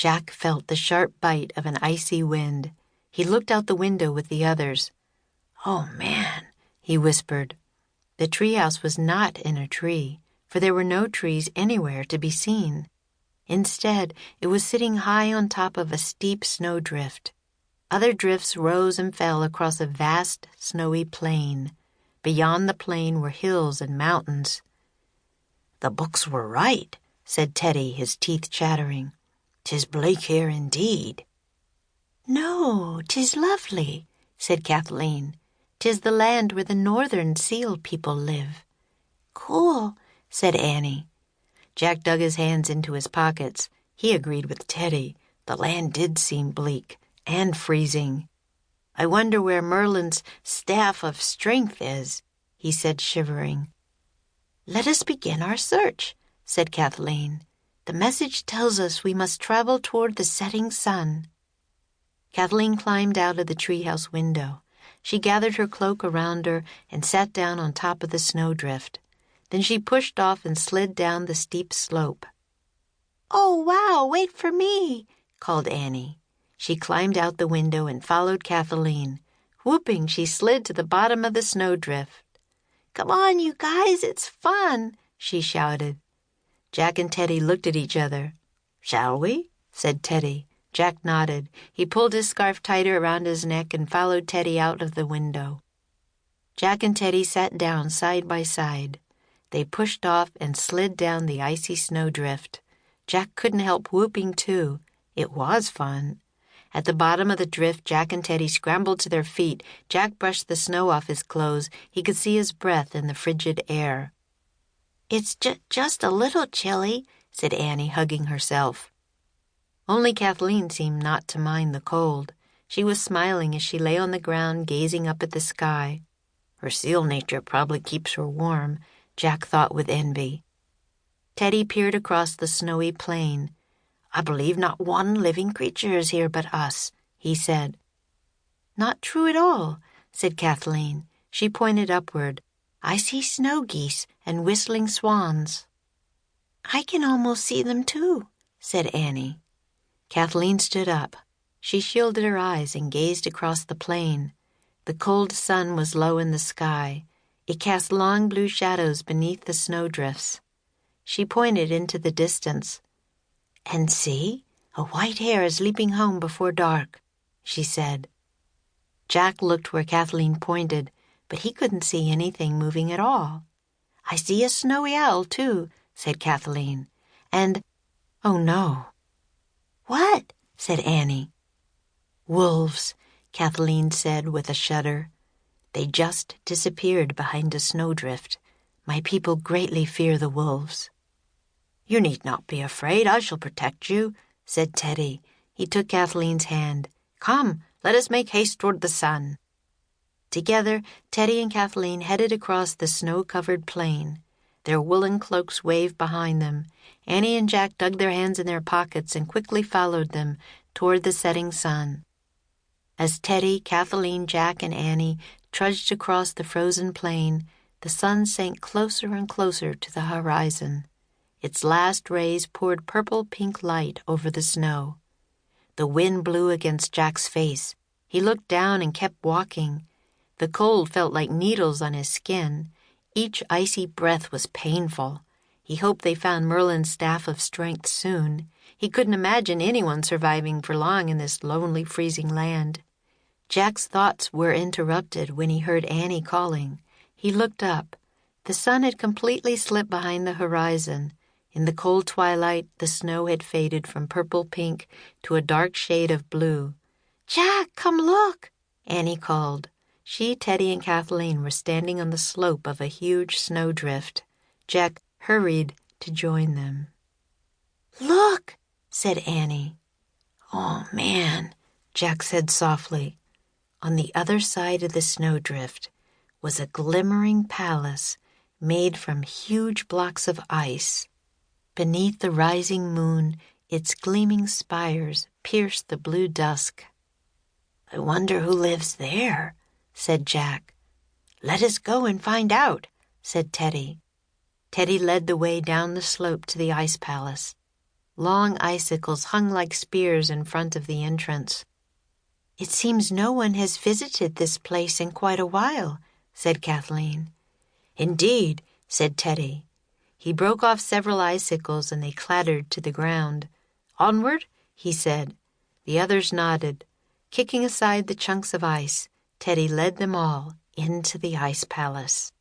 Jack felt the sharp bite of an icy wind. He looked out the window with the others. "Oh, man," he whispered. The treehouse was not in a tree, for there were no trees anywhere to be seen. Instead, it was sitting high on top of a steep snowdrift. Other drifts rose and fell across a vast, snowy plain. Beyond the plain were hills and mountains. "The books were right," said Teddy, his teeth chattering. "'Tis bleak here indeed." "No, 'tis lovely," said Kathleen. "'Tis the land where the northern seal people live." "Cool," said Annie. Jack dug his hands into his pockets. He agreed with Teddy. The land did seem bleak and freezing. "I wonder where Merlin's staff of strength is," he said, shivering. "Let us begin our search," said Kathleen. "The message tells us we must travel toward the setting sun." Kathleen climbed out of the treehouse window. She gathered her cloak around her and sat down on top of the snowdrift. Then she pushed off and slid down the steep slope. "Oh, wow, wait for me," called Annie. She climbed out the window and followed Kathleen. Whooping, she slid to the bottom of the snowdrift. "Come on, you guys, it's fun," she shouted. Jack and Teddy looked at each other. "Shall we?" said Teddy. Jack nodded. He pulled his scarf tighter around his neck and followed Teddy out of the window. Jack and Teddy sat down side by side. They pushed off and slid down the icy snowdrift. Jack couldn't help whooping, too. It was fun. At the bottom of the drift, Jack and Teddy scrambled to their feet. Jack brushed the snow off his clothes. He could see his breath in the frigid air. "It's just a little chilly," said Annie, hugging herself. Only Kathleen seemed not to mind the cold. She was smiling as she lay on the ground, gazing up at the sky. Her seal nature probably keeps her warm, Jack thought with envy. Teddy peered across the snowy plain. "I believe not one living creature is here but us," he said. "Not true at all," said Kathleen. She pointed upward. "I see snow geese and whistling swans." "I can almost see them too," said Annie. Kathleen stood up. She shielded her eyes and gazed across the plain. The cold sun was low in the sky. It cast long blue shadows beneath the snowdrifts. She pointed into the distance. "And see, a white hare is leaping home before dark," she said. Jack looked where Kathleen pointed, but he couldn't see anything moving at all. "I see a snowy owl, too," said Kathleen. "And, oh no." "What?" said Annie. "Wolves," Kathleen said with a shudder. "They just disappeared behind a snowdrift. My people greatly fear the wolves." "You need not be afraid. I shall protect you," said Teddy. He took Kathleen's hand. "Come, let us make haste toward the sun." Together, Teddy and Kathleen headed across the snow-covered plain. Their woolen cloaks waved behind them. Annie and Jack dug their hands in their pockets and quickly followed them toward the setting sun. As Teddy, Kathleen, Jack, and Annie trudged across the frozen plain, the sun sank closer and closer to the horizon. Its last rays poured purple-pink light over the snow. The wind blew against Jack's face. He looked down and kept walking. The cold felt like needles on his skin. Each icy breath was painful. He hoped they found Merlin's staff of strength soon. He couldn't imagine anyone surviving for long in this lonely, freezing land. Jack's thoughts were interrupted when he heard Annie calling. He looked up. The sun had completely slipped behind the horizon. In the cold twilight, the snow had faded from purple-pink to a dark shade of blue. "Jack, come look," Annie called. She, Teddy, and Kathleen were standing on the slope of a huge snowdrift. Jack hurried to join them. "Look," said Annie. "Oh, man," Jack said softly. On the other side of the snowdrift was a glimmering palace made from huge blocks of ice. Beneath the rising moon, its gleaming spires pierced the blue dusk. "I wonder who lives there," said Jack. "Let us go and find out," said Teddy. Teddy led the way down the slope to the ice palace. Long icicles hung like spears in front of the entrance. "It seems no one has visited this place in quite a while," said Kathleen. "Indeed," said Teddy. He broke off several icicles and they clattered to the ground. "Onward," he said. The others nodded. Kicking aside the chunks of ice, Teddy led them all into the ice palace.